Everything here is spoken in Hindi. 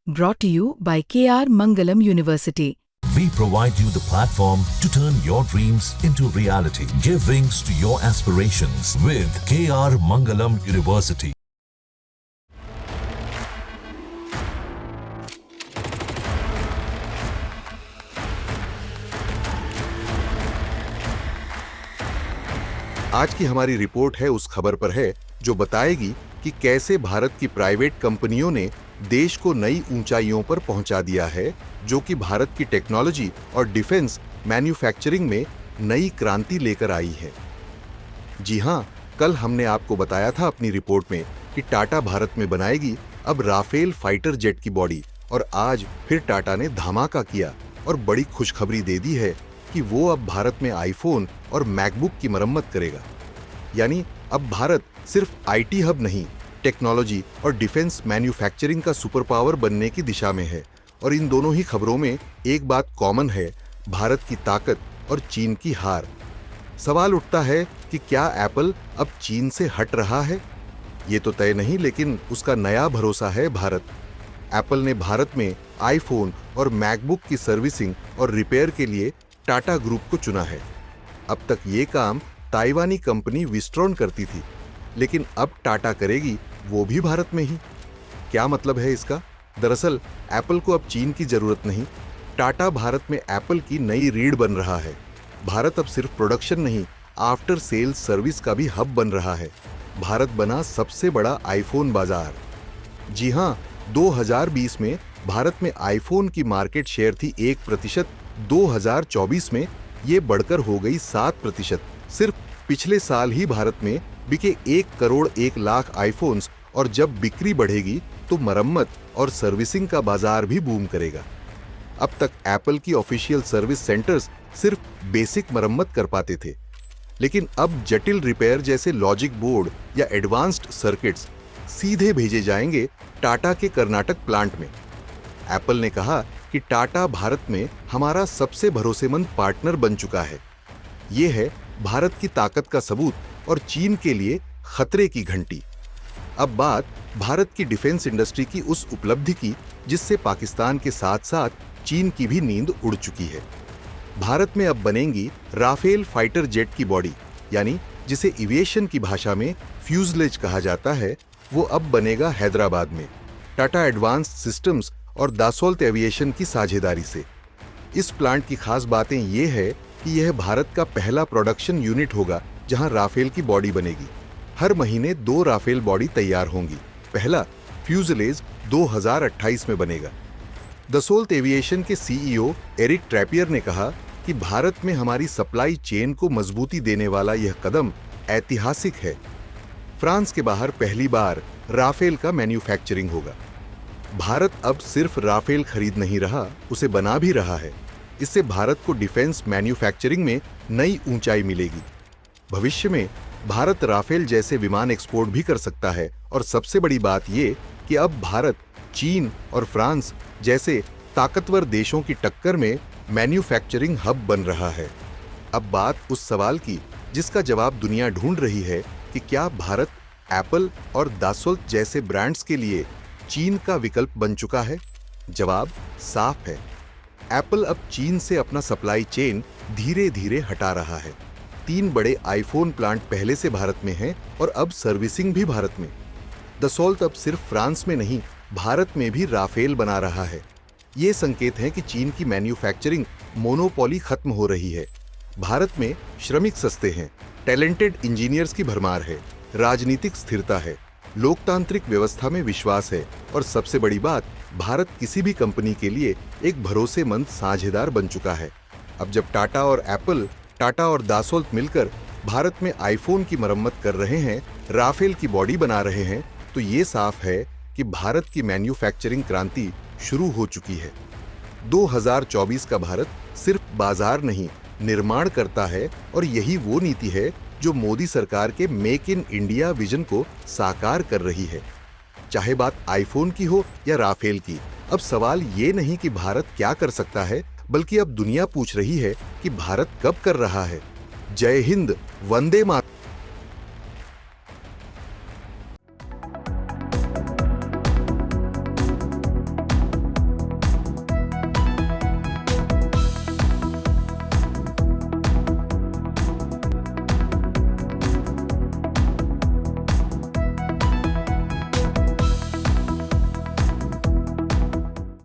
Brought to you by KR Mangalam University. We provide you the platform to turn your dreams into reality. Give wings to your aspirations with KR Mangalam University. आज की हमारी रिपोर्ट है उस खबर पर है जो बताएगी कि कैसे भारत की प्राइवेट कंपनियों ने देश को नई ऊंचाइयों पर पहुंचा दिया है, जो कि भारत की टेक्नोलॉजी और डिफेंस मैन्युफैक्चरिंग में नई क्रांति लेकर आई है। जी हां, कल हमने आपको बताया था अपनी रिपोर्ट में कि टाटा भारत में बनाएगी अब राफेल फाइटर जेट की बॉडी, और आज फिर टाटा ने धमाका किया और बड़ी खुशखबरी दे दी है कि वो अब भारत में आईफोन और मैकबुक की मरम्मत करेगा। यानी अब भारत सिर्फ आईटी हब नहीं, टेक्नोलॉजी और डिफेंस मैन्युफैक्चरिंग का सुपर पावर बनने की दिशा में है। और इन दोनों ही खबरों में एक बात कॉमन है, भारत की ताकत और चीन की हार। सवाल उठता है कि क्या एप्पल अब चीन से हट रहा है? ये तो तय नहीं, लेकिन उसका नया भरोसा है भारत। एप्पल ने भारत में आईफोन और मैकबुक की सर्विसिंग और रिपेयर के लिए टाटा ग्रुप को चुना है। अब तक ये काम ताइवानी कंपनी विस्ट्रॉन करती थी, लेकिन अब टाटा करेगी, वो भी भारत में ही। क्या मतलब है इसका? दरअसल एप्पल को अब चीन की जरूरत नहीं, टाटा भारत में एप्पल की नई रीढ़ बन रहा है। भारत अब सिर्फ प्रोडक्शन नहीं, आफ्टर सेल्स सर्विस का भी हब बन रहा है। भारत बना सबसे बड़ा आईफोन बाजार। जी हां, 2020 में भारत में आईफोन की मार्केट शेयर थी 1%, 2024 में ये बढ़कर हो गई 7%। सिर्फ पिछले साल ही भारत में बिके 1 करोड़ 1 लाख आईफोन्स, और जब बिक्री बढ़ेगी तो मरम्मत और सर्विसिंग का बाजार भी बूम करेगा। अब तक एप्पल की ऑफिशियल सर्विस सेंटर्स सिर्फ बेसिक मरम्मत कर पाते थे, लेकिन अब जटिल रिपेयर जैसे लॉजिक बोर्ड या एडवांस्ड सर्किट्स सीधे भेजे जाएंगे टाटा के कर्नाटक प्लांट में। एप्पल ने कहा कि टाटा भारत में हमारा सबसे भरोसेमंद पार्टनर बन चुका है। ये है भारत की ताकत का सबूत और चीन के लिए खतरे की घंटी। अब बात भारत की डिफेंस इंडस्ट्री की उस उपलब्धि की जिससे पाकिस्तान के साथ साथ चीन की भी नींद उड़ चुकी है। भारत में अब बनेंगी राफेल फाइटर जेट की बॉडी, यानी जिसे एविएशन की भाषा में फ्यूजलेज कहा जाता है, वो अब बनेगा हैदराबाद में टाटा एडवांस्ड सिस्टम्स और दासोल्त एविएशन की साझेदारी से। इस प्लांट की खास बातें ये है कि यह भारत का पहला प्रोडक्शन यूनिट होगा जहां राफेल की बॉडी बनेगी। हर महीने 2 राफेल बॉडी तैयार होंगी। पहला फ्यूजलेज 2028 में बनेगा। दसोल्त एविएशन के सीईओ एरिक ट्रैपियर ने कहा कि भारत में हमारी सप्लाई चेन को मजबूती देने वाला यह कदम ऐतिहासिक है। फ्रांस के बाहर पहली बार राफेल का मैन्युफैक्चरिंग होगा। भारत अब सिर्फ राफेल खरीद नहीं रहा, उसे बना भी रहा है। इससे भारत को डिफेंस मैन्युफैक्चरिंग में नई ऊंचाई मिलेगी। भविष्य में भारत राफेल जैसे विमान एक्सपोर्ट भी कर सकता है, और सबसे बड़ी बात ये कि अब भारत चीन और फ्रांस जैसे ताकतवर देशों की टक्कर में मैन्युफैक्चरिंग हब बन रहा है। अब बात उस सवाल की जिसका जवाब दुनिया ढूंढ रही है कि क्या भारत एप्पल और दासोल्त जैसे ब्रांड्स के लिए चीन का विकल्प बन चुका है? जवाब साफ है। एप्पल अब चीन से अपना सप्लाई चेन धीरे धीरे हटा रहा है। 3 बड़े आईफोन प्लांट पहले से भारत में हैं और अब सर्विसिंग भी भारत में। दसोल्त अब सिर्फ फ्रांस में नहीं, भारत में भी राफेल बना रहा है। ये संकेत हैं कि चीन की मैन्युफैक्चरिंग मोनोपोली खत्म हो रही है। भारत में श्रमिक सस्ते हैं, टैलेंटेड इंजीनियर्स की भरमार है, राजनीतिक स्थिरता है, लोकतांत्रिक व्यवस्था में विश्वास है, और सबसे बड़ी बात, भारत किसी भी कंपनी के लिए एक भरोसेमंद साझेदार बन चुका है। अब जब टाटा और एप्पल, टाटा और दासोल्त मिलकर भारत में आईफोन की मरम्मत कर रहे हैं, राफेल की बॉडी बना रहे हैं, तो ये साफ है कि भारत की मैन्युफैक्चरिंग क्रांति शुरू हो चुकी है। 2024 का भारत सिर्फ बाजार नहीं, निर्माण करता है, और यही वो नीति है जो मोदी सरकार के मेक इन इंडिया विजन को साकार कर रही है। चाहे बात आईफोन की हो या राफेल की, अब सवाल ये नहीं कि भारत क्या कर सकता है, बल्कि अब दुनिया पूछ रही है कि भारत कब कर रहा है। जय हिंद, वंदे मातरम।